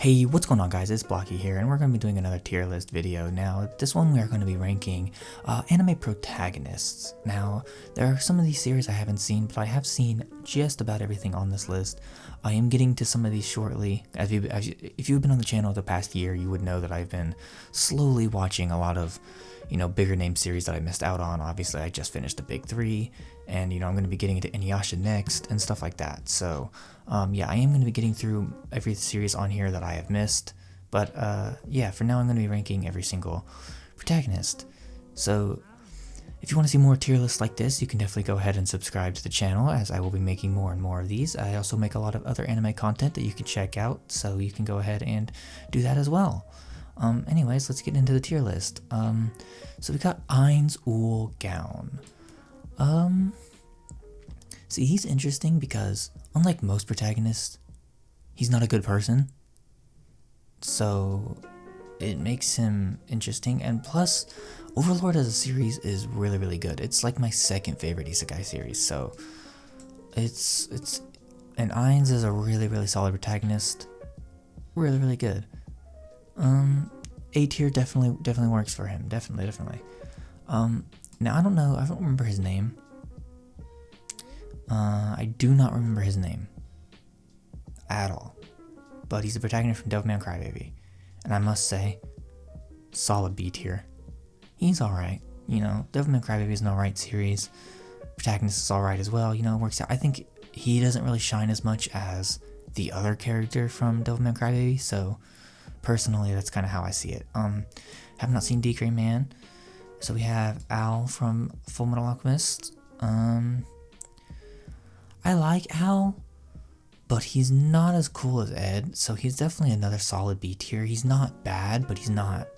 Hey, what's going on guys, it's Blocky here, and we're going to be doing another tier list video. Now, this one we are going to be ranking anime protagonists. Now, there are some of these series I haven't seen, but I have seen just about everything on this list. I am getting to some of these shortly. If you've been on the channel the past year, you would know that I've been slowly watching a lot of, bigger name series that I missed out on. Obviously, I just finished the big three, and I'm going to be getting into Inuyasha next and stuff like that. So, yeah, I am going to be getting through every series on here that I have missed. But yeah, for now I'm going to be ranking every single protagonist. So, if you want to see more tier lists like this, you can definitely go ahead and subscribe to the channel, as I will be making more and more of these. I also make a lot of other anime content that you can check out, so you can go ahead and do that as well. Anyways, let's get into the tier list. So we got Ainz Ooal Gown. See, he's interesting because, unlike most protagonists, he's not a good person. So, it makes him interesting, and plus, Overlord as a series is really, really good. It's like my second favorite Isekai series, so and Ainz is a really, really solid protagonist. Really, really good. A tier definitely works for him. Definitely. Now I don't remember his name. I do not remember his name at all. But he's the protagonist from Devilman Crybaby. And I must say, solid B tier. He's alright. Devilman Crybaby is an alright series. Protagonist is alright as well. It works out. I think he doesn't really shine as much as the other character from Devilman Crybaby, so personally that's kind of how I see it. Have not seen Decree Man. So we have Al from Fullmetal Alchemist. I like Al, but he's not as cool as Ed, so he's definitely another solid B tier. He's not bad, but he's not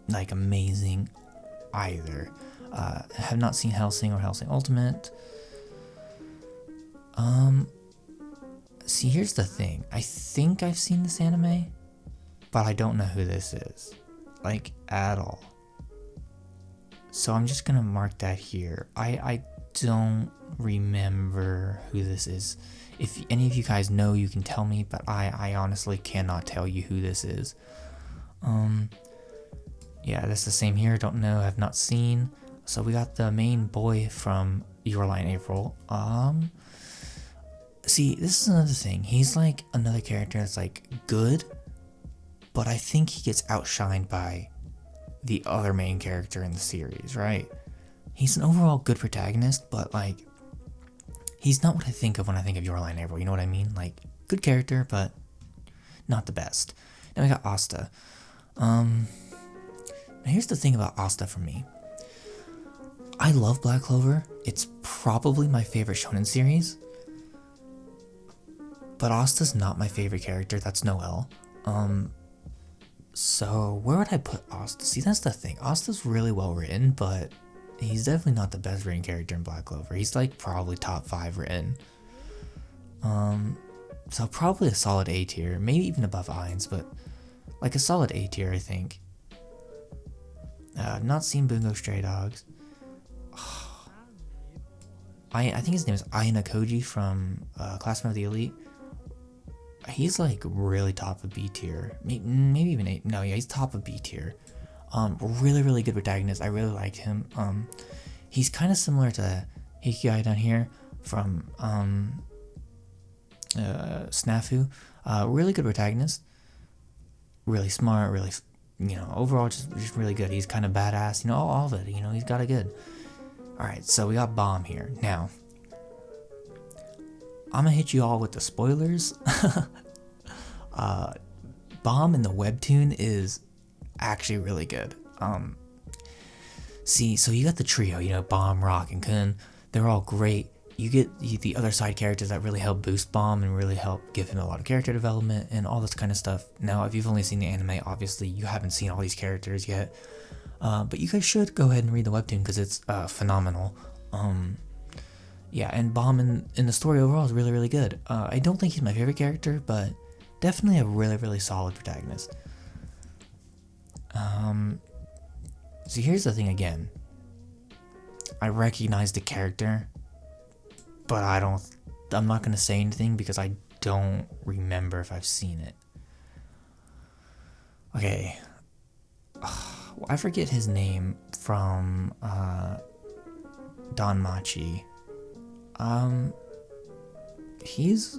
like amazing either. Have not seen Hellsing or Hellsing Ultimate. See, here's the thing. I think I've seen this anime, but I don't know who this is, like, at all. So I'm just gonna mark that here. I don't remember who this is. If any of you guys know, you can tell me, but I honestly cannot tell you who this is. Yeah, that's the same here. Don't know, have not seen. So we got the main boy from Your Lie in April. See, this is another thing. He's like another character that's like good, but I think he gets outshined by the other main character in the series, right? He's an overall good protagonist, but like, he's not what I think of when I think of Your Lie in April, you know what I mean? Like, good character, but not the best. Then we got Asta. Now here's the thing about Asta for me. I love Black Clover. It's probably my favorite shonen series. But Asta's not my favorite character, that's Noelle. So where would I put Asta? See, that's the thing. Asta's really well written, but he's definitely not the best written character in Black Clover. He's like probably top 5 written. So probably a solid A tier, maybe even above Ainz, but like a solid A tier, I think. Not seen Bungo Stray Dogs. I think his name is Aina Koji from Classmen of the Elite. He's like really top of B tier, maybe even A. No, yeah, he's top of B tier. Really, really good protagonist. I really liked him. He's kind of similar to Hikigai down here from Snafu. Really good protagonist. Really smart. Really, overall just really good. He's kind of badass. All of it. He's got it good. All right, so we got Bomb here. Now, I'm gonna hit you all with the spoilers. Bomb in the webtoon is actually really good. See, so you got the trio, Bomb, Rock, and Kun. They're all great. You get the other side characters that really help boost Bomb and really help give him a lot of character development and all this kind of stuff. Now, if you've only seen the anime, obviously you haven't seen all these characters yet. But you guys should go ahead and read the webtoon because it's phenomenal. Yeah, and Bomb in the story overall is really, really good. I don't think he's my favorite character, but definitely a really, really solid protagonist. So here's the thing again. I recognize the character, but I'm not going to say anything because I don't remember if I've seen it. Okay. I forget his name from Danmachi. He's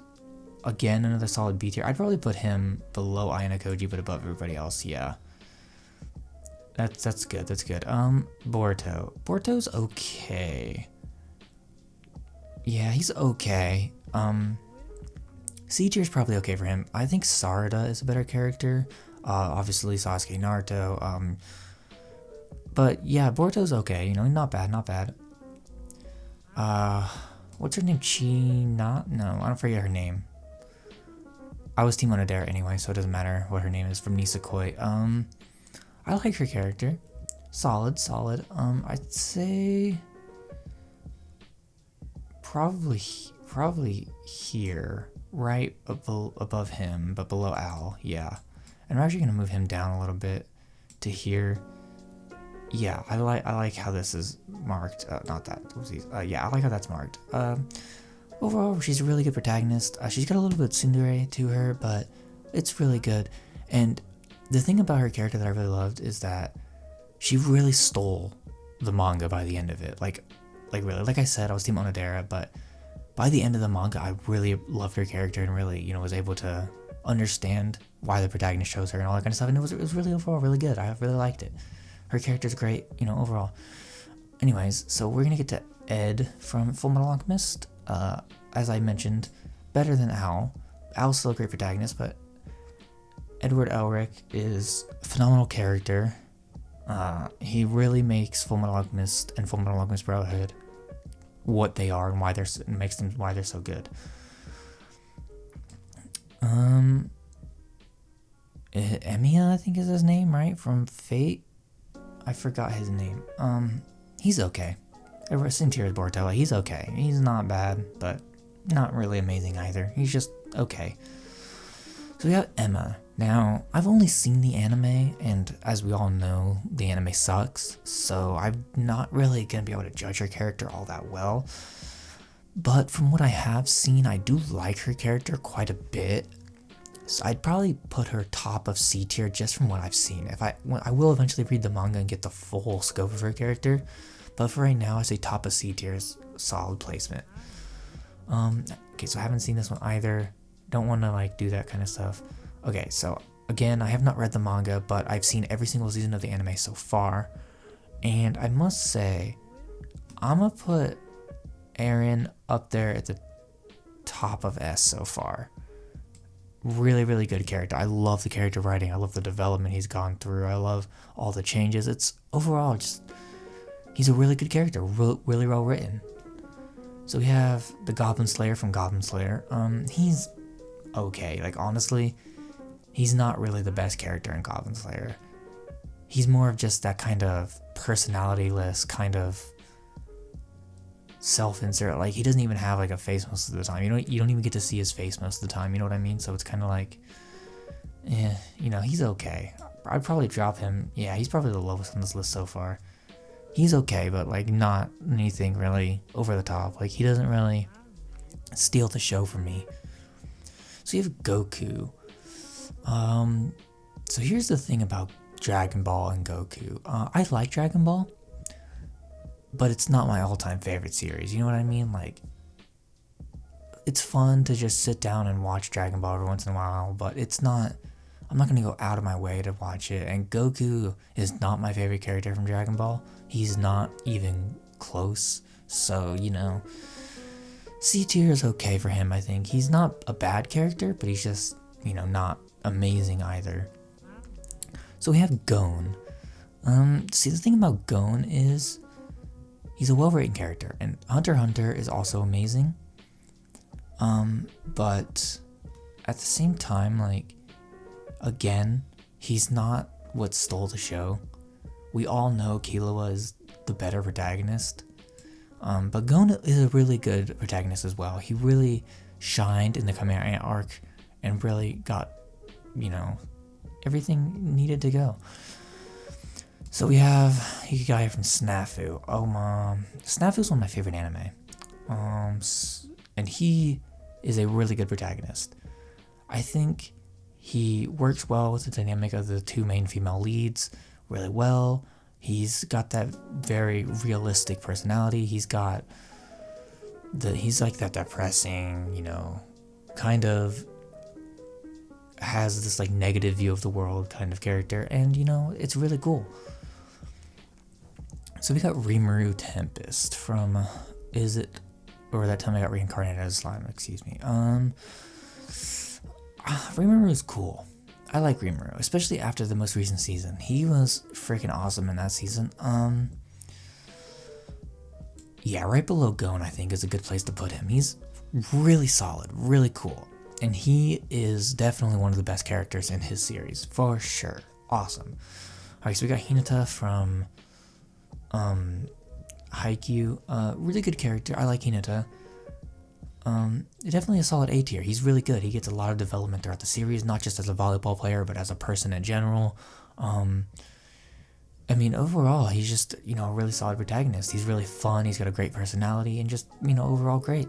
again another solid B tier. I'd probably put him below Ayanokoji, but above everybody else. Yeah, that's good. That's good. Borto. Borto's okay. Yeah, he's okay. C tier is probably okay for him. I think Sarada is a better character. Obviously Sasuke, Naruto. But yeah, Borto's okay. You know, not bad, not bad. What's her name? China? No, I don't forget her name. I was Team Onodera anyway, so it doesn't matter what her name is, from Nisekoi. I like her character. Solid, solid. I'd say probably here, right above him, but below Al. Yeah, and we're actually gonna move him down a little bit to here. Yeah, I like how this is marked. Not that. Yeah, I like how that's marked. Overall, she's a really good protagonist. She's got a little bit of tsundere to her, but it's really good. And the thing about her character that I really loved is that she really stole the manga by the end of it. Like really, like I said, I was Team Onodera, but by the end of the manga, I really loved her character and really, you know, was able to understand why the protagonist chose her and all that kind of stuff. And it was really overall really good. I really liked it. Her character's great, you know, overall. Anyways, so we're gonna get to Ed from Fullmetal Alchemist. As I mentioned, better than Al. Al's still a great protagonist, but Edward Elrick is a phenomenal character. He really makes Fullmetal Alchemist and Fullmetal Alchemist Brotherhood what they are and why they're so good. Emia, I think is his name, right? From Fate. I forgot his name. He's okay. Same tier as Borto. He's okay. He's not bad, but not really amazing either. He's just okay. So we have Emma. Now, I've only seen the anime, and as we all know, the anime sucks, so I'm not really gonna be able to judge her character all that well. But from what I have seen, I do like her character quite a bit. So I'd probably put her top of C tier just from what I've seen. I will eventually read the manga and get the full scope of her character, but for right now, I say top of C tier is solid placement. Okay, so I haven't seen this one either. Don't want to like do that kind of stuff. Okay, so again, I have not read the manga, but I've seen every single season of the anime so far, and I must say, I'm gonna put Eren up there at the top of S so far. Really, really good character. I love the character writing. I love the development he's gone through. I love all the changes. It's overall just, he's a really good character, really well written. So we have the Goblin Slayer from Goblin Slayer. He's okay. Like honestly, he's not really the best character in Goblin Slayer. He's more of just that kind of personality-less kind of self-insert. Like he doesn't even have like a face most of the time. You don't even get to see his face most of the time. You know what I mean? So it's kind of like, you know, he's okay. I'd probably drop him. Yeah, he's probably the lowest on this list so far. He's okay, but like not anything really over the top. Like he doesn't really steal the show for me. So you have Goku. So here's the thing about Dragon Ball and Goku. I like Dragon Ball, but it's not my all-time favorite series. You know what I mean? Like, it's fun to just sit down and watch Dragon Ball every once in a while, but it's not, I'm not gonna go out of my way to watch it. And Goku is not my favorite character from Dragon Ball. He's not even close. So, you know, C tier is okay for him, I think. He's not a bad character, but he's just, you know, not amazing either. So we have Gon. See, the thing about Gon is he's a well-written character, and Hunter x Hunter is also amazing. But at the same time, like, again, he's not what stole the show. We all know Killua is the better protagonist. But Gon is a really good protagonist as well. He really shined in the Chimera Ant arc and really got, you know, everything needed to go. So we have Hikigaya from Snafu. Snafu's one of my favorite anime. And he is a really good protagonist. I think He works well with the dynamic of the two main female leads really well. He's got that very realistic personality. He's like that depressing, kind of has this like negative view of the world kind of character, and it's really cool. So we got Rimaru Tempest from That Time I Got Reincarnated as Slime, excuse me. Rimaru is cool. I like Rimaru, especially after the most recent season. He was freaking awesome in that season. Yeah, right below Gon, I think, is a good place to put him. He's really solid, really cool. And he is definitely one of the best characters in his series, for sure. Awesome. Alright, so we got Hinata from Haikyuu. Really good character. I like Hinata. Definitely a solid A tier. He's really good. He gets a lot of development throughout the series, not just as a volleyball player, but as a person in general. Overall, he's just, a really solid protagonist. He's really fun. He's got a great personality and just, overall great.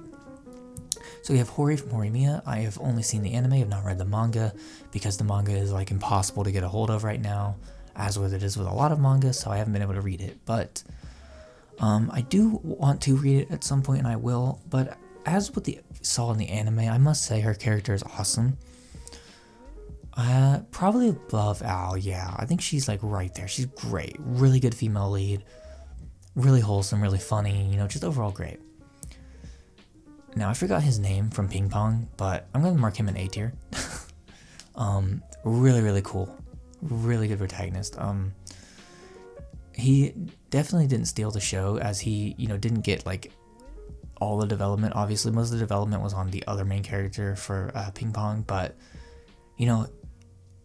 So we have Hori from Morimia. I have only seen the anime. I've not read the manga because the manga is like impossible to get a hold of right now, as with it is with a lot of manga, so I haven't been able to read it. But I do want to read it at some point, and I will. But as what saw in the anime, I must say her character is awesome. Probably above Al, yeah. I think she's like right there. She's great. Really good female lead. Really wholesome, really funny, just overall great. Now, I forgot his name from Ping Pong, but I'm going to mark him in A tier. Really, really cool. Really good protagonist. He definitely didn't steal the show, as he, didn't get like all the development. Obviously, most of the development was on the other main character for Ping Pong, but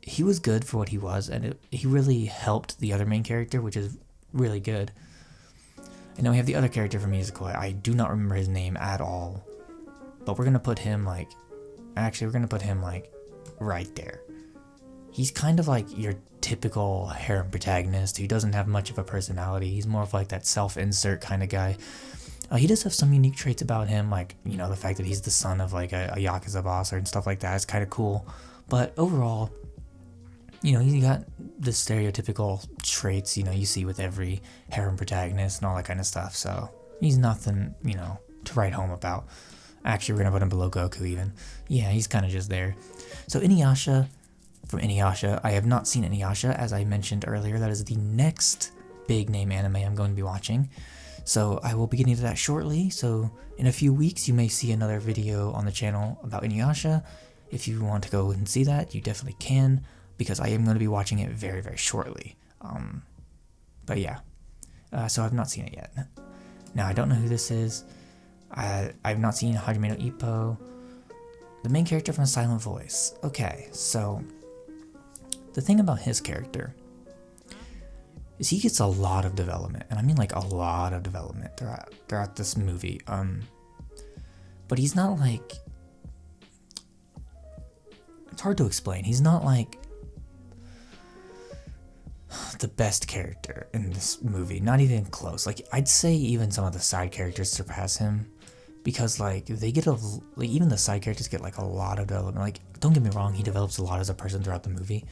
he was good for what he was, and he really helped the other main character, which is really good. And then we have the other character from Musical. I do not remember his name at all, but we're gonna put him like right there. He's kind of like your typical harem protagonist who doesn't have much of a personality. He's more of like that self-insert kind of guy. He does have some unique traits about him, like, the fact that he's the son of like a Yakuza boss and stuff like that. It's kind of cool. But overall, he's got the stereotypical traits, you see with every harem protagonist and all that kind of stuff. So he's nothing, to write home about. Actually, we're going to put him below Goku even. Yeah, he's kind of just there. So Inuyasha, from Inuyasha, I have not seen Inuyasha, as I mentioned earlier. That is the next big name anime I'm going to be watching. So I will be getting to that shortly. So in a few weeks, you may see another video on the channel about Inuyasha. If you want to go and see that, you definitely can, because I am going to be watching it very, very shortly. But yeah, so I've not seen it yet. Now, I don't know who this is. I've not seen Hajime Ippo, the main character from Silent Voice. Okay, so the thing about his character is he gets a lot of development, and I mean like a lot of development throughout this movie. But he's not like, it's hard to explain. He's not like the best character in this movie, not even close. Like, I'd say even some of the side characters surpass him, because like they get even the side characters get like a lot of development. Like, don't get me wrong, he develops a lot as a person throughout the movie,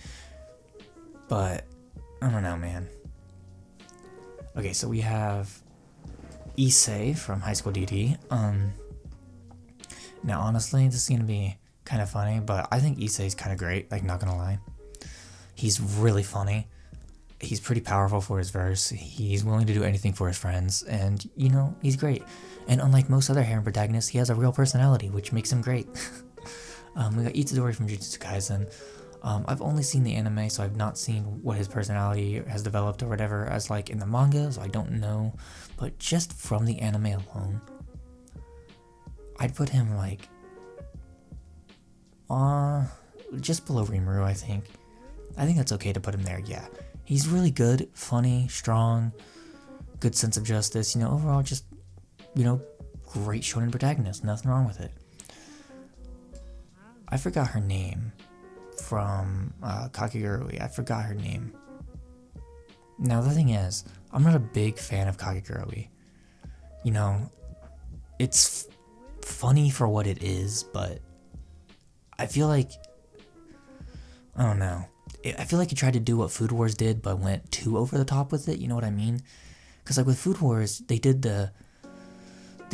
but I don't know, man. Okay, so we have Issei from High School DD. Now honestly, this is gonna be kind of funny, but I think Issei's kind of great, like, not gonna lie. He's really funny. He's pretty powerful for his verse. He's willing to do anything for his friends, and he's great. And unlike most other harem protagonists, he has a real personality, which makes him great. We got Itadori from Jujutsu Kaisen. I've only seen the anime, so I've not seen what his personality has developed or whatever as like in the manga, so I don't know. But just from the anime alone, I'd put him like just below Rimaru, I think. I think that's okay to put him there, yeah. He's really good, funny, strong, good sense of justice, overall just, great shonen protagonist, nothing wrong with it. I forgot her name from Kakigurui. I forgot her name. Now the thing is, I'm not a big fan of Kakigurui. It's funny for what it is, but I feel like I don't know. I feel like it tried to do what Food Wars did, but went too over the top with it. You know what I mean? Because like with Food Wars, they did the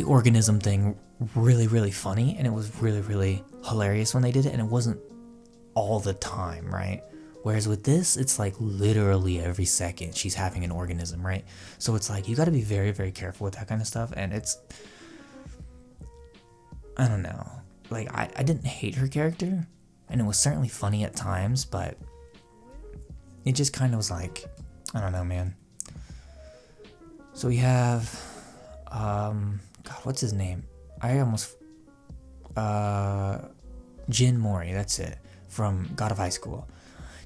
organism thing really, really funny, and it was really, really hilarious when they did it, and it wasn't all the time, right? Whereas with this, it's like literally every second she's having an organism, right? So it's like you got to be very, very careful with that kind of stuff, and it's, I don't know. Like I didn't hate her character, and it was certainly funny at times, but it just kind of was like, I don't know, man. So we have, God, what's his name? Jin Mori, that's it, from God of High School.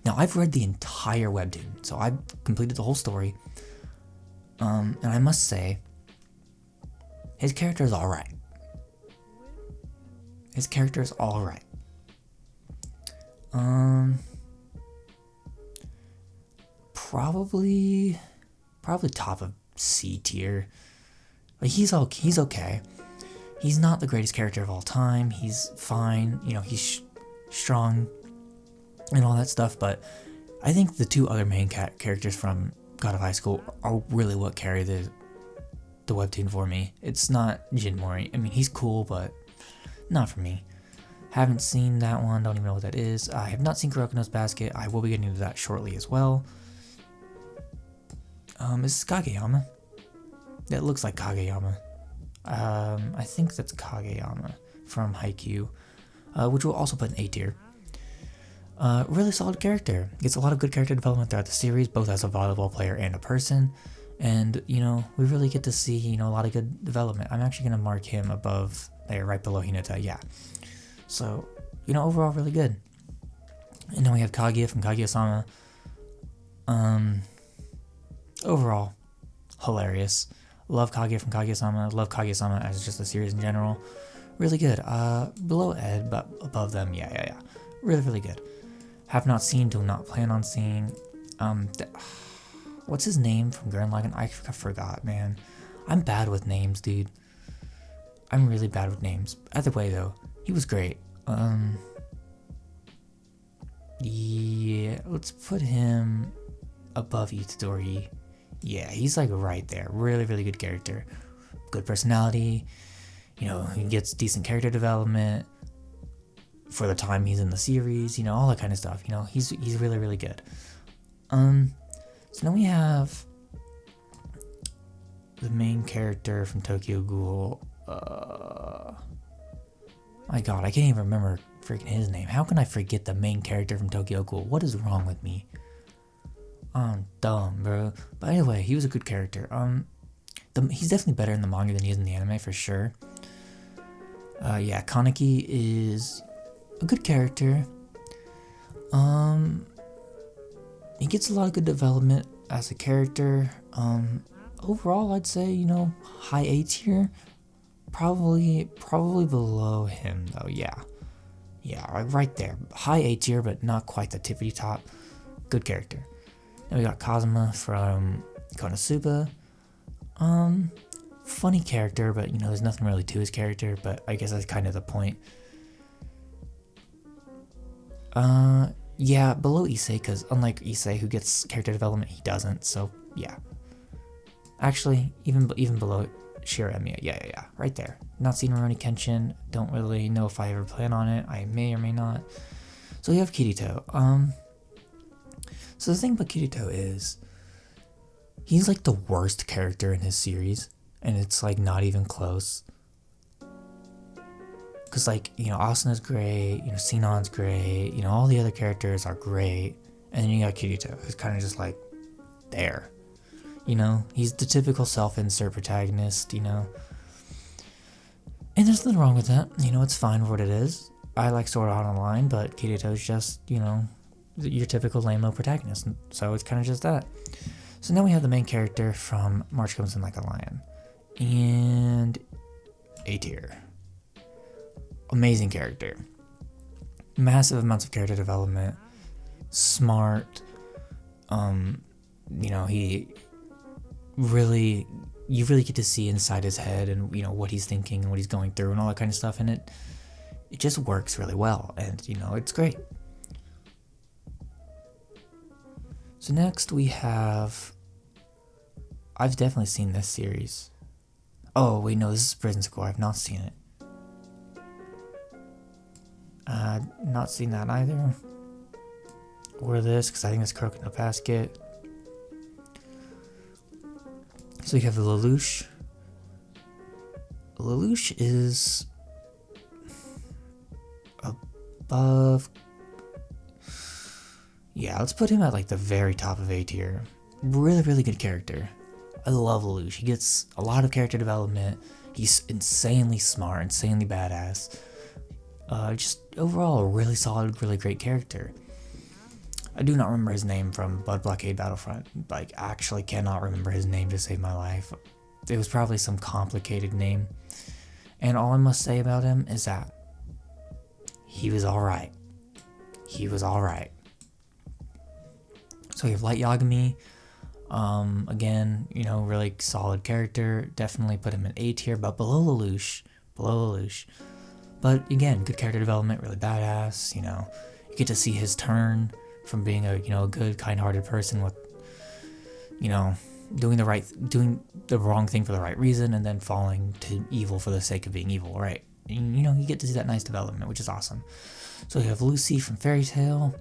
Now, I've read the entire webtoon, so I've completed the whole story, and I must say, his character is alright. His character is alright. Probably top of C tier. Like he's okay. He's not the greatest character of all time. He's fine. You know, he's strong and all that stuff. But I think the two other main characters from God of High School are really what carry the webtoon for me. It's not Jin Mori. I mean, he's cool, but not for me. Haven't seen that one. Don't even know what that is. I have not seen Kurokono's Basket. I will be getting into that shortly as well. Is this Kageyama? That looks like Kageyama. I think that's Kageyama from Haikyuu, which we'll also put in A tier. Really solid character. Gets a lot of good character development throughout the series, both as a volleyball player and a person. And, you know, we really get to see, you know, a lot of good development. I'm actually going to mark him above there, right below Hinata, yeah. So, you know, overall really good. And then we have Kaguya from Kaguya-sama. Overall, hilarious. Love Kaguya from Kaguya-sama. Love Kaguya-sama as just a series in general. Really good. Below Ed, but above them, yeah. Really, really good. Have not seen, do not plan on seeing. What's his name from Gurren Lagann? I forgot, man. I'm bad with names, dude. I'm really bad with names. Either way, though, he was great. Yeah, let's put him above Itadori. Yeah, he's like right there. Really, really good character. Good personality. You know, he gets decent character development for the time he's in the series. You know, all that kind of stuff. You know, he's really, really good. So now we have the main character from Tokyo Ghoul. My God, I can't even remember freaking his name. How can I forget the main character from Tokyo Ghoul? What is wrong with me? I'm dumb, bro. But anyway, he was a good character. He's definitely better in the manga than he is in the anime, for sure. Yeah, Kaneki is a good character. He gets a lot of good development as a character. Overall, I'd say, you know, high A tier. Probably below him, though, yeah. Yeah, right there. High A tier, but not quite the tippity top. Good character. Then we got Kazuma from Konosuba. Funny character, but, you know, there's nothing really to his character, but I guess that's kind of the point. Yeah, below Issei, because unlike Issei, who gets character development, he doesn't, so, yeah. Actually, even below Shiro Emia, yeah, right there. Not seen Rurouni Kenshin, don't really know if I ever plan on it, I may or may not. So we have Kirito. So the thing about Kirito is, he's like the worst character in his series, and it's like not even close. Because like, you know, Asuna's great, you know, Sinon's great, you know, all the other characters are great, and then you got Kirito, who's kind of just like, there. You know, he's the typical self-insert protagonist, you know. And there's nothing wrong with that, you know, it's fine for what it is. I like Sword Art Online, but Kirito's just, you know, your typical lame-o protagonist, so it's kind of just that. So now we have the main character from March Comes In Like a Lion, and A tier. Amazing character, massive amounts of character development, smart, you know, you really get to see inside his head and, you know, what he's thinking and what he's going through and all that kind of stuff, and it just works really well, and, you know, it's great. So next we have, I've definitely seen this series. Oh wait, no, this is Prison School. I've not seen it. Not seen that either. Or this, because I think it's Croak in a Basket. So we have Lelouch. Lelouch is above. Yeah, let's put him at like the very top of A tier. Really, really good character. I love Lelouch. He gets a lot of character development. He's insanely smart, insanely badass. Just overall a really solid, really great character. I do not remember his name from Blood Blockade Battlefront. Like, actually cannot remember his name to save my life. It was probably some complicated name. And all I must say about him is that he was alright. He was alright. So we have Light Yagami. Again, you know, really solid character. Definitely put him in A tier, but below Lelouch. But again, good character development, really badass. You know, you get to see his turn from being a, you know, a good, kind-hearted person with, you know, doing the wrong thing for the right reason, and then falling to evil for the sake of being evil, right? And, you know, you get to see that nice development, which is awesome. So we have Lucy from Fairytale.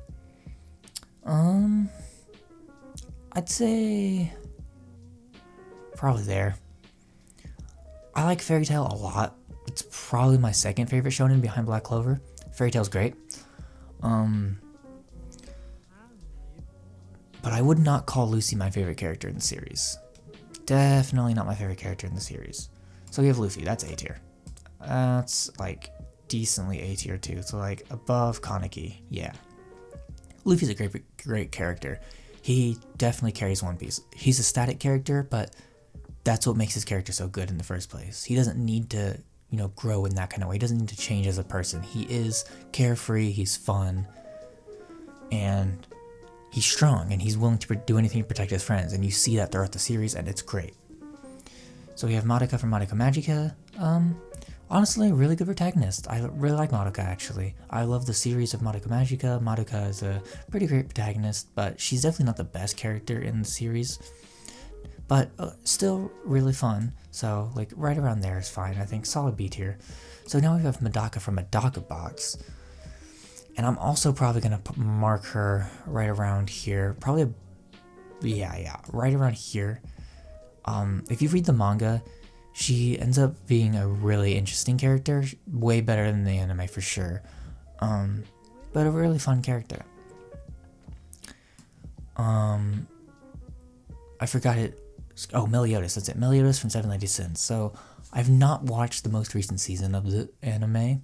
I'd say probably there. I like Fairytale a lot. It's probably my second favorite shonen behind Black Clover. Fairytale's great. But I would not call Lucy my favorite character in the series. Definitely not my favorite character in the series. So we have Luffy, that's A tier. That's like decently A tier too, so like above Kaneki, yeah. Luffy's a great character. He definitely carries One Piece. He's a static character, but that's what makes his character so good in the first place. He doesn't need to, you know, grow in that kind of way. He doesn't need to change as a person. He is carefree, he's fun, and he's strong, and he's willing to do anything to protect his friends, and you see that throughout the series, and it's great. So we have Madika from Madoka Magica. Honestly, a really good protagonist. I really like Madoka, actually. I love the series of Madoka Magica. Madoka is a pretty great protagonist, but she's definitely not the best character in the series. But still really fun, so like right around there is fine. I think solid B tier. So now we have Madaka from Madoka Box. And I'm also probably going to mark her right around here. Probably, yeah, right around here. If you read the manga, she ends up being a really interesting character. Way better than the anime for sure. But a really fun character. I forgot it. Oh, Meliotis, that's it. Meliotis from Seven Lady Sins. So, I've not watched the most recent season of the anime.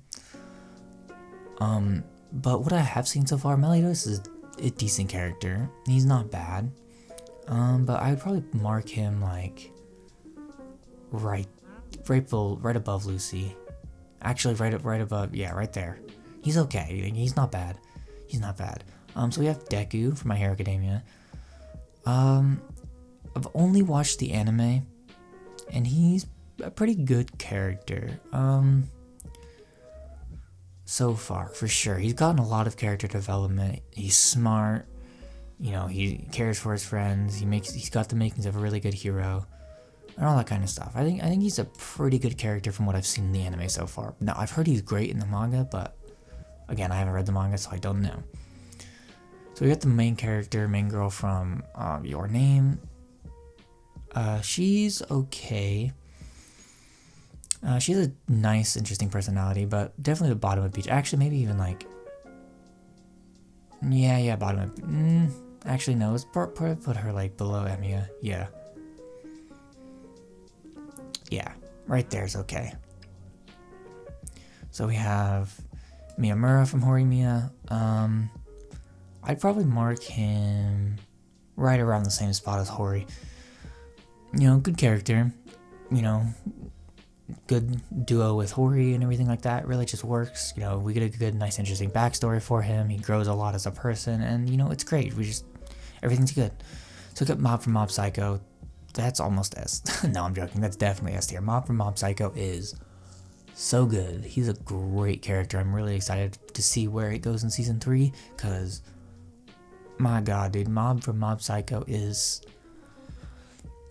But what I have seen so far, Meliotis is a decent character. He's not bad. But I would probably mark him like right above Lucy. Actually, right above, yeah, right there. He's okay. He's not bad. So we have Deku from My Hero Academia. I've only watched the anime, and he's a pretty good character. So far, for sure. He's gotten a lot of character development. He's smart. You know, he cares for his friends. He's got the makings of a really good hero, and all that kind of stuff. I think he's a pretty good character from what I've seen in the anime so far. Now, I've heard he's great in the manga, but again, I haven't read the manga, so I don't know. So we got the main girl from Your Name. She's okay. She has a nice, interesting personality, but definitely the bottom of the beach. Actually, maybe even like, yeah, bottom of. Actually, no. Let's put her like below Emia. Yeah, right there is okay. So we have Miyamura from Morimia. I'd probably mark him right around the same spot as Hori. You know, good character. You know, good duo with Hori and everything like that. Really just works. You know, we get a good, nice, interesting backstory for him. He grows a lot as a person, and you know, it's great. Everything's good. So we got Mob from Mob Psycho. That's almost S. No, I'm joking. That's definitely S tier. Mob from Mob Psycho is so good. He's a great character. I'm really excited to see where it goes in season 3, because my god, dude, Mob from Mob Psycho is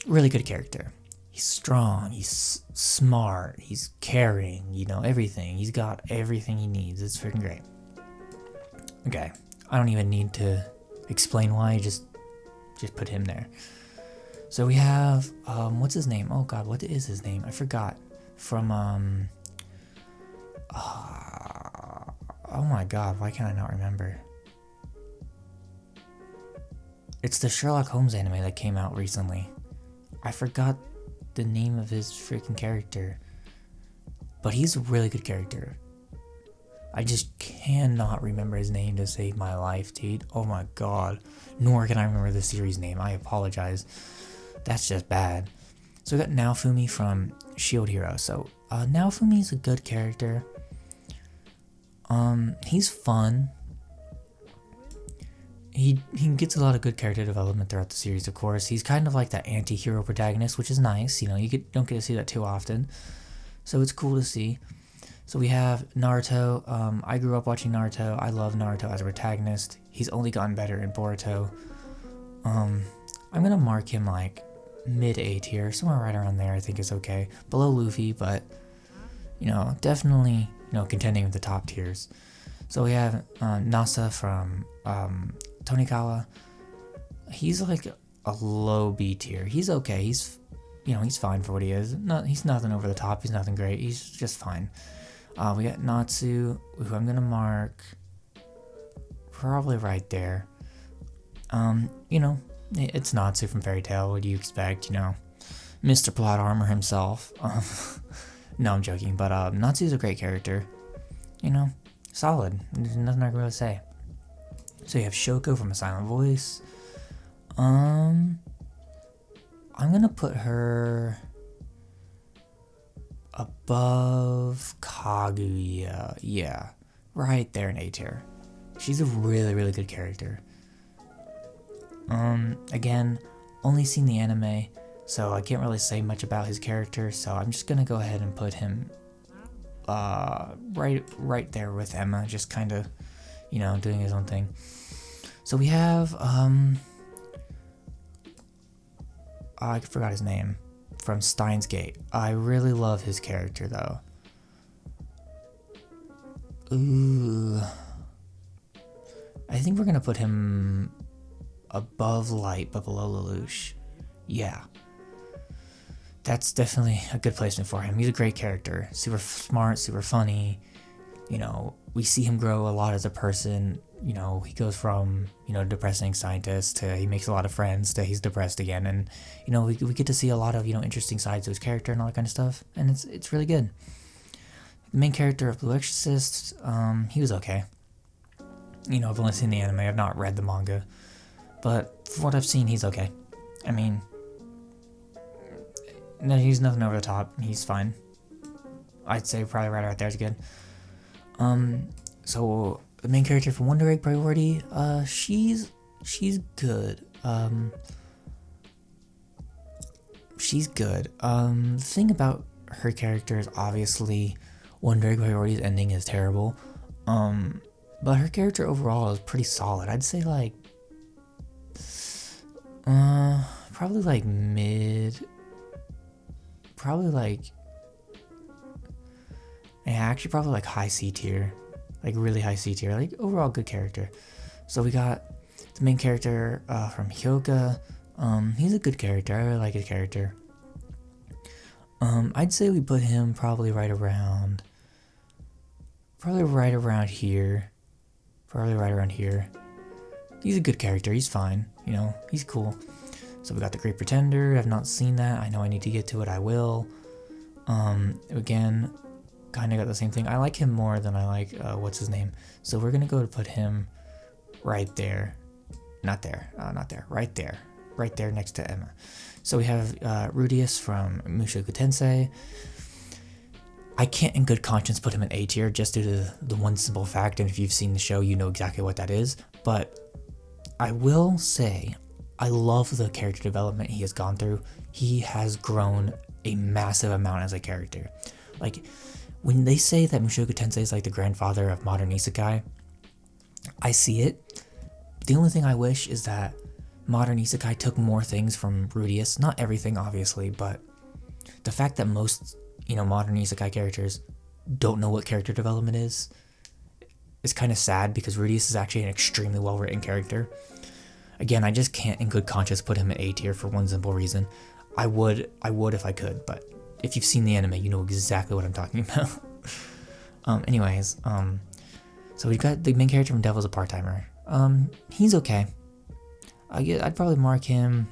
really good character. He's strong, he's smart, he's caring, you know, everything. He's got everything he needs. It's freaking great. Okay, I don't even need to explain why, just put him there. So we have, what's his name? Oh god, what is his name? I forgot. From, oh my god, why can't I not remember? It's the Sherlock Holmes anime that came out recently. I forgot the name of his freaking character. But he's a really good character. I just cannot remember his name to save my life, dude. Oh my god. Nor can I remember the series name. I apologize. That's just bad. So we got Naofumi from Shield Hero. So Naofumi is a good character. He's fun. He gets a lot of good character development throughout the series, of course. He's kind of like that anti-hero protagonist, which is nice. You know, don't get to see that too often. So it's cool to see. So we have Naruto. I grew up watching Naruto. I love Naruto as a protagonist. He's only gotten better in Borto. I'm gonna mark him like mid-A tier, somewhere right around there. I think is okay. Below Luffy, but you know, definitely, you know, contending with the top tiers. So we have Nasa from Tonikawa. He's like a low B tier. He's okay. He's, you know, he's fine for what he is. He's nothing over the top. He's nothing great. He's just fine. We got Natsu, who I'm gonna mark probably right there. You know, it's Natsu from Fairytale. What do you expect? You know, Mr. Plot Armor himself. No, I'm joking. But Natsu's a great character. You know, solid. There's nothing I can really say. So you have Shoko from A Silent Voice. I'm gonna put her above Kaguya. Yeah, right there in A tier. She's a really, really good character. Again, only seen the anime, so I can't really say much about his character, so I'm just gonna go ahead and put him right there with Emma, just kind of, you know, doing his own thing. So we have I forgot his name, from Steins Gate. I really love his character though. Ooh, I think we're gonna put him above Light but below Lelouch. Yeah, that's definitely a good placement for him. He's a great character, super smart, super funny. You know, we see him grow a lot as a person. You know, he goes from, you know, depressing scientist to he makes a lot of friends to he's depressed again, and you know, we get to see a lot of, you know, interesting sides to his character and all that kind of stuff, and it's really good. The main character of Blue Exorcist, he was okay. You know, I've only seen the anime, I've not read the manga, but from what I've seen, he's okay. I mean, no, he's nothing over the top. He's fine. I'd say probably right there is good. So the main character from Wonder Egg Priority, she's good. She's good. The thing about her character is obviously Wonder Egg Priority's ending is terrible. But her character overall is pretty solid. I'd say like, probably like mid. Probably like, yeah, actually probably like high C tier. Like really high C tier, like overall good character. So we got the main character from Hyoga. He's a good character. I really like his character. I'd say we put him probably right around here. Probably right around here. He's a good character. He's fine. You know, he's cool. So we got the Great Pretender. I've not seen that. I know I need to get to it. I will. Again, kind of got the same thing. I like him more than I like, what's his name? So we're going to go to put him right there. Not there. Right there. Right there next to Emma. So we have Rudius from Mushoku Tensei. I can't in good conscience put him in A tier just due to the one simple fact, and if you've seen the show, you know exactly what that is. But I will say, I love the character development he has gone through. He has grown a massive amount as a character. Like, when they say that Mushoku Tensei is like the grandfather of modern isekai, I see it, The only thing I wish is that modern isekai took more things from Rudius. Not everything, obviously, but the fact that most, modern isekai characters don't know what character development is kind of sad, because Rudius is actually an extremely well-written character. Again, I just can't in good conscience put him in A tier for one simple reason. I would if I could, but if you've seen the anime, you know exactly what I'm talking about. So we've got the main character from Devil's a Part-Timer. He's okay. I'd probably mark him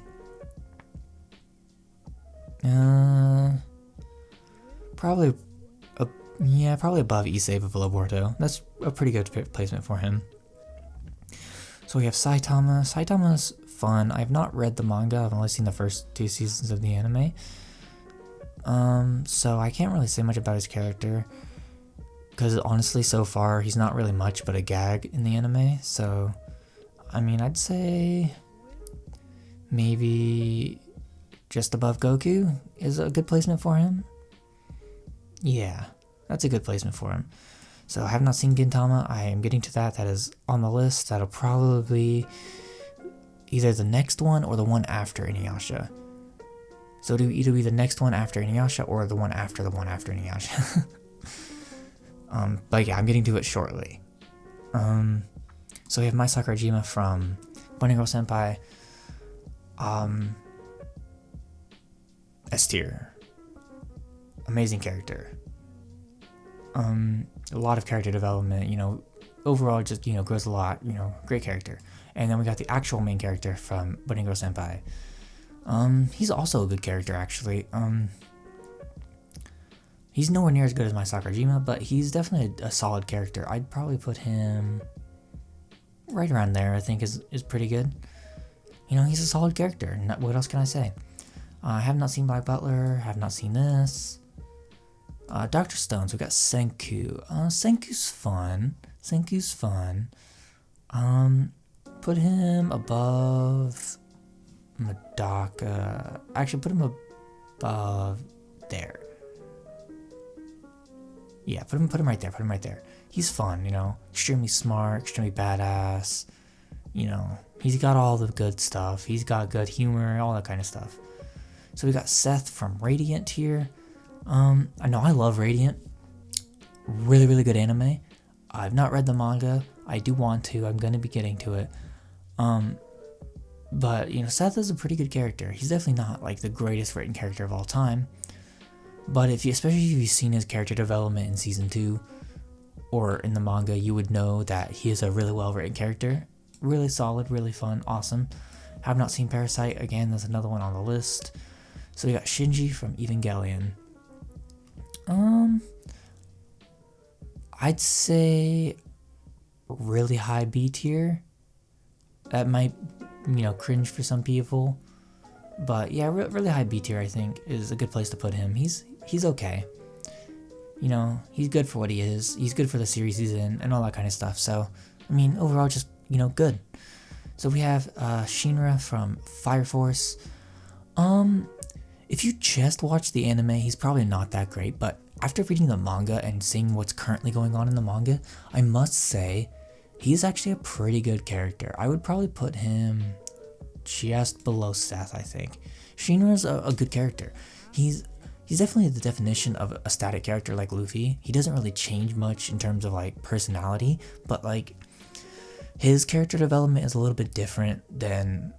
probably above Issei but below Borto. That's a pretty good placement for him. So we have Saitama. Saitama's fun. I've not read the manga. I've only seen the first 2 seasons of the anime. So I can't really say much about his character, because honestly, so far, he's not really much but a gag in the anime. So, I mean, I'd say maybe just above Goku is a good placement for him. Yeah, that's a good placement for him. So I have not seen Gintama. I am getting to that. That is on the list. That'll probably be either the next one or the one after Inuyasha. So it'll either be the next one after Inuyasha or the one after Inuyasha. But yeah, I'm getting to it shortly. So we have Mai Sakurajima from Bunny Girl Senpai. S tier. Amazing character. A lot of character development, overall just, grows a lot, great character. And then we got the actual main character from Bunny Girl Senpai. He's also a good character, actually. He's nowhere near as good as Mai Sakurajima, but he's definitely a solid character. I'd probably put him right around there, I think is pretty good. He's a solid character. What else can I say? I have not seen Black Butler, have not seen this. Dr. Stones, we got Senku. Senku's fun. Put him above Madoka. Actually, put him above there. Yeah, put him right there. He's fun, extremely smart, extremely badass. He's got all the good stuff. He's got good humor, all that kind of stuff. So we got Seth from Radiant here. I know I love Radiant. Really, really good anime. I've not read the manga. I do want to. I'm going to be getting to it. But, Seth is a pretty good character. He's definitely not, like, the greatest written character of all time. But especially if you've seen his character development in Season 2, or in the manga, you would know that he is a really well-written character. Really solid, really fun, awesome. Have not seen Parasite. Again, there's another one on the list. So we got Shinji from Evangelion. I'd say really high B tier. That might, cringe for some people. But yeah, really high B tier, I think, is a good place to put him. He's okay. He's good for what he is. He's good for the series he's in and all that kind of stuff. So, overall, just, good. So we have Shinra from Fire Force. If you just watch the anime, he's probably not that great, but after reading the manga and seeing what's currently going on in the manga, I must say, he's actually a pretty good character. I would probably put him just below Seth, I think. Shinra's a good character. He's definitely the definition of a static character like Luffy. He doesn't really change much in terms of, like, personality, but, like, his character development is a little bit different than,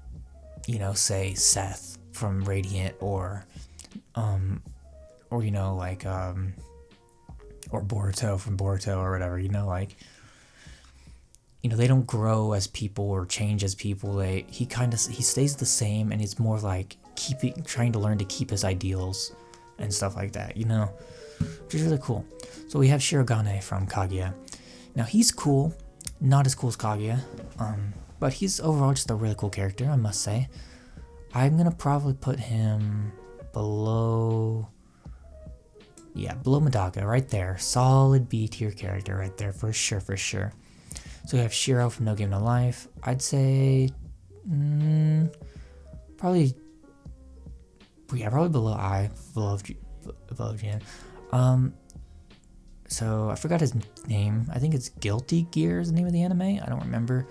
say, Seth from Radiant or Borto from Borto or whatever, they don't grow as people or change as people. He stays the same, and it's more like trying to learn to keep his ideals and stuff like that, which is really cool. So we have Shirogane from Kaguya. Now he's cool, not as cool as Kaguya, but he's overall just a really cool character, I must say. I'm gonna probably put him below Madoka, right there. Solid B tier character right there, for sure. So we have Shiro from No Game No Life. I'd say probably below Jan. So I forgot his name. I think it's Guilty Gear is the name of the anime. I don't remember.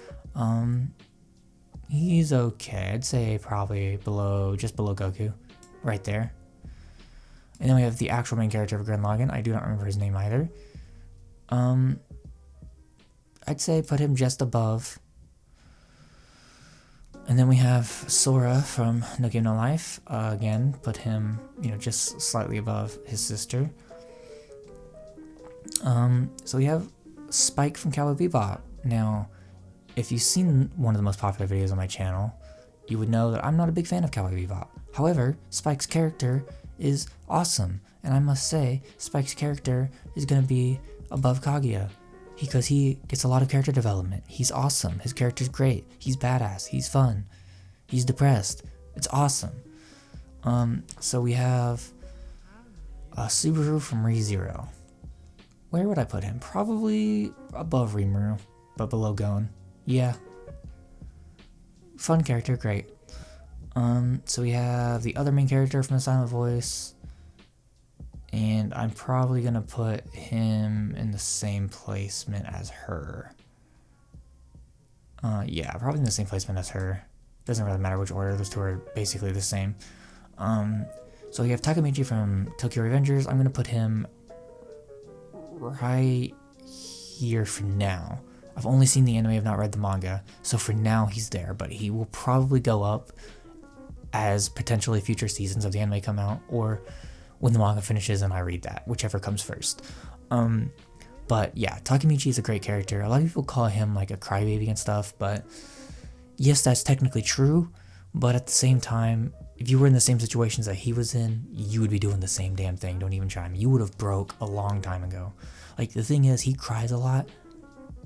He's okay. I'd say probably just below Goku. Right there. And then we have the actual main character of Gurren Lagann. I do not remember his name either. I'd say put him just above. And then we have Sora from No Game No Life. Again, put him, just slightly above his sister. So we have Spike from Cowboy Bebop. Now, if you've seen one of the most popular videos on my channel, you would know that I'm not a big fan of Cowboy Bebop. However, Spike's character is awesome, and I must say, Spike's character is going to be above Kaguya, because he gets a lot of character development. He's awesome, his character's great, he's badass, he's fun, he's depressed, it's awesome. So we have Subaru from ReZero. Where would I put him? Probably above Rimaru, but below Gon. Yeah. Fun character, great. So we have the other main character from the Silent Voice, and I'm probably gonna put him in the same placement as her. Yeah, probably in the same placement as her. Doesn't really matter which order, those two are basically the same. So we have Takemichi from Tokyo Revengers. I'm gonna put him right here for now. I've only seen the anime, I've not read the manga, so for now he's there, but he will probably go up as potentially future seasons of the anime come out, or when the manga finishes and I read that, whichever comes first. But yeah, Takemichi is a great character. A lot of people call him like a crybaby and stuff, but yes, that's technically true, but at the same time, if you were in the same situations that he was in, you would be doing the same damn thing. Don't even try him. You would have broke a long time ago. Like, the thing is, he cries a lot,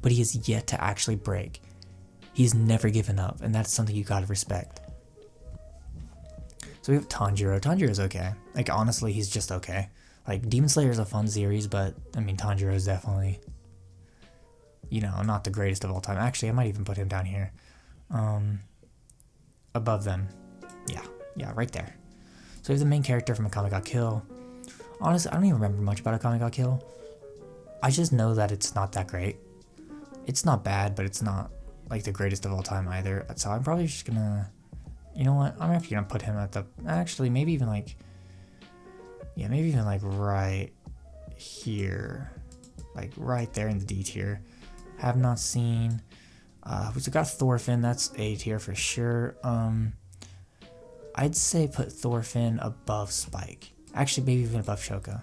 but he has yet to actually break. He's never given up, and that's something you gotta respect. So we have Tanjiro. Tanjiro's okay. Like, honestly, he's just okay. Like, Demon Slayer is a fun series, but, I mean, Tanjiro is definitely, not the greatest of all time. Actually, I might even put him down here. Above them. Yeah, right there. So we have the main character from Akame ga Kill. Honestly, I don't even remember much about Akame ga Kill. I just know that it's not that great. It's not bad, but it's not, like, the greatest of all time either. So I'm probably just gonna... You know what? I'm actually gonna put him at the... Actually, maybe even, like... Yeah, maybe even, like, right here. Like, right there in the D tier. Have not seen... we got Thorfinn, that's A tier for sure. I'd say put Thorfinn above Spike. Actually, maybe even above Shoka.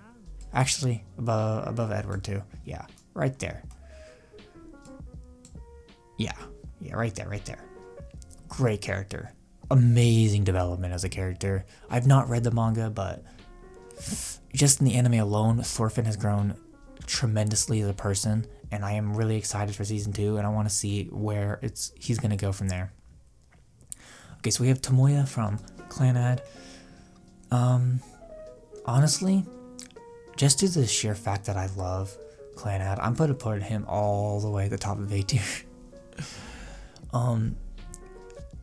Actually, above Edward too. Yeah, right there. Yeah, right there. Great character. Amazing development as a character. I've not read the manga, but just in the anime alone, Thorfinn has grown tremendously as a person, and I am really excited for season 2, and I want to see where he's gonna go from there. Okay, so we have Tomoya from Clannad. Honestly, just due to the sheer fact that I love Clannad, I'm gonna put him all the way at the top of A tier.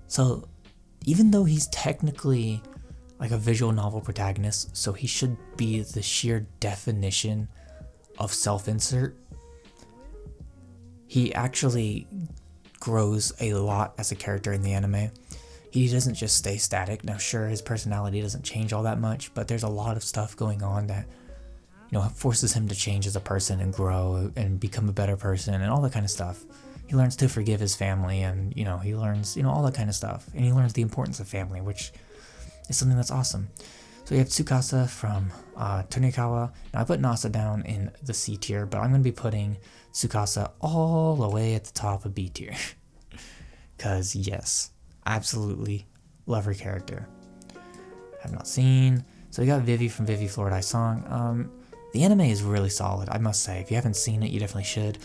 So even though he's technically like a visual novel protagonist, so he should be the sheer definition of self-insert, he actually grows a lot as a character in the anime. He doesn't just stay static. Now sure, his personality doesn't change all that much, but there's a lot of stuff going on that, forces him to change as a person and grow and become a better person and all that kind of stuff. He learns to forgive his family, and, he learns, all that kind of stuff. And he learns the importance of family, which is something that's awesome. So we have Tsukasa from Tonikawa. Now I put Nasa down in the C tier, but I'm going to be putting Tsukasa all the way at the top of B tier. Because, yes, absolutely love her character. Have not seen. So we got Vivi from Vivi Floridai Song. The anime is really solid, I must say. If you haven't seen it, you definitely should.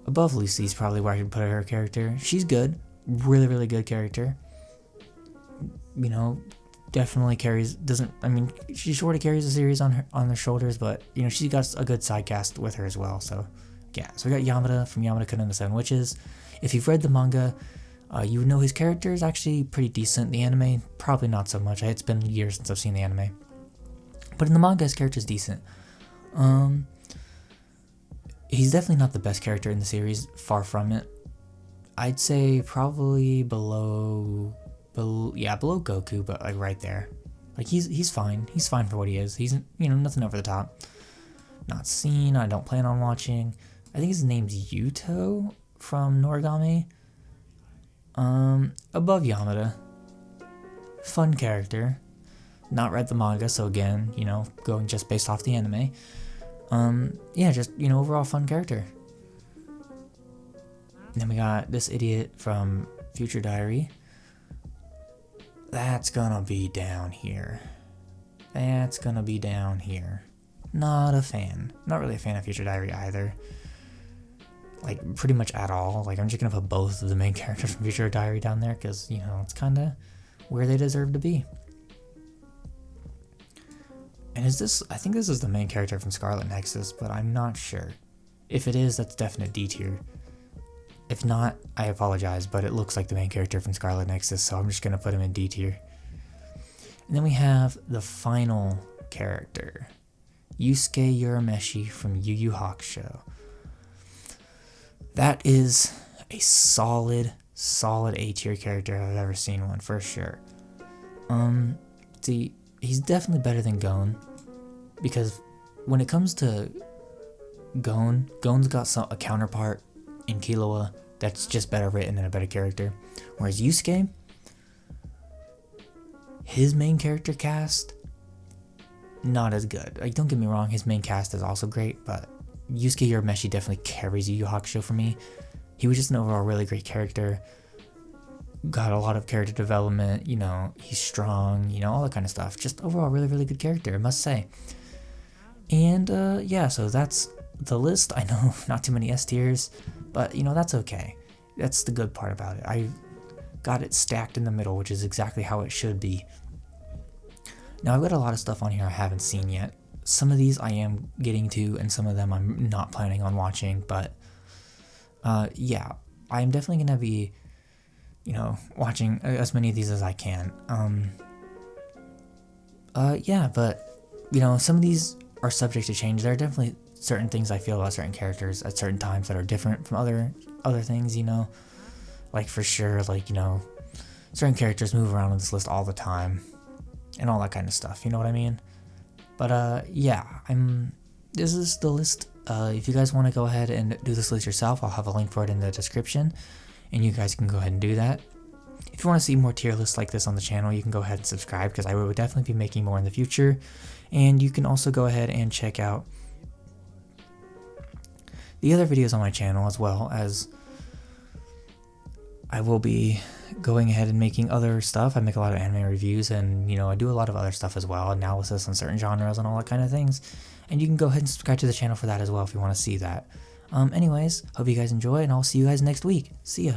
Above Lucy's probably where I could put her character. She's good. Really, really good character. Definitely carries, she sort of carries the series on her shoulders, but, she's got a good side cast with her as well, so, yeah. So we got Yamada from Yamada-kun and the Seven Witches. If you've read the manga, you would know his character is actually pretty decent. The anime, probably not so much. It's been years since I've seen the anime. But in the manga, his character is decent. He's definitely not the best character in the series, far from it. I'd say probably below Goku, but like right there. Like he's fine. He's fine for what he is. He's, you know, nothing over the top. Not seen. I don't plan on watching. I think his name's Yuto from Noragami. Above Yamada. Fun character. Not read the manga, so again, you know, going just based off the anime. Yeah, just, you know, overall fun character. Then we got this idiot from Future Diary. That's gonna be down here. That's gonna be down here. Not a fan. Not really a fan of Future Diary either. Like, pretty much at all. Like, I'm just gonna put both of the main characters from Future Diary down there because, you know, it's kinda where they deserve to be. And is this, I think this is the main character from Scarlet Nexus, but I'm not sure. If it is, that's definite D tier. If not, I apologize, but it looks like the main character from Scarlet Nexus, so I'm just gonna put him in D tier. And then we have the final character, Yusuke Yurameshi from Yu Yu Hakusho. That is a solid A tier character if I've ever seen one, for sure. See, he's definitely better than Gon, because when it comes to Gon's got a counterpart in Killua that's just better written and a better character. Whereas Yusuke, his main character cast, not as good. Like, don't get me wrong, his main cast is also great, but Yusuke Urameshi definitely carries Yu Yu Hakusho for me. He was just an overall really great character. Got a lot of character development, you know, he's strong, you know, all that kind of stuff. Just overall really, really good character, I must say. And yeah, so that's the list. I know not too many S tiers, but you know, that's okay. That's the good part about it. I got it stacked in the middle, which is exactly how it should be. Now, I've got a lot of stuff on here I haven't seen yet. Some of these I am getting to, and some of them I'm not planning on watching, but yeah, I'm definitely gonna be, you know, watching as many of these as I can. Yeah, but, you know, some of these are subject to change. There are definitely certain things I feel about certain characters at certain times that are different from other things, you know. Like, for sure, like, you know, certain characters move around on this list all the time, and all that kind of stuff, you know what I mean? But, yeah, this is the list. If you guys want to go ahead and do this list yourself, I'll have a link for it in the description, and you guys can go ahead and do that. If you want to see more tier lists like this on the channel, you can go ahead and subscribe, because I will definitely be making more in the future. And you can also go ahead and check out the other videos on my channel, as well as I will be going ahead and making other stuff. I make a lot of anime reviews, and, you know, I do a lot of other stuff as well, analysis on certain genres and all that kind of things. And you can go ahead and subscribe to the channel for that as well if you want to see that. Anyways, hope you guys enjoy, and I'll see you guys next week. See ya.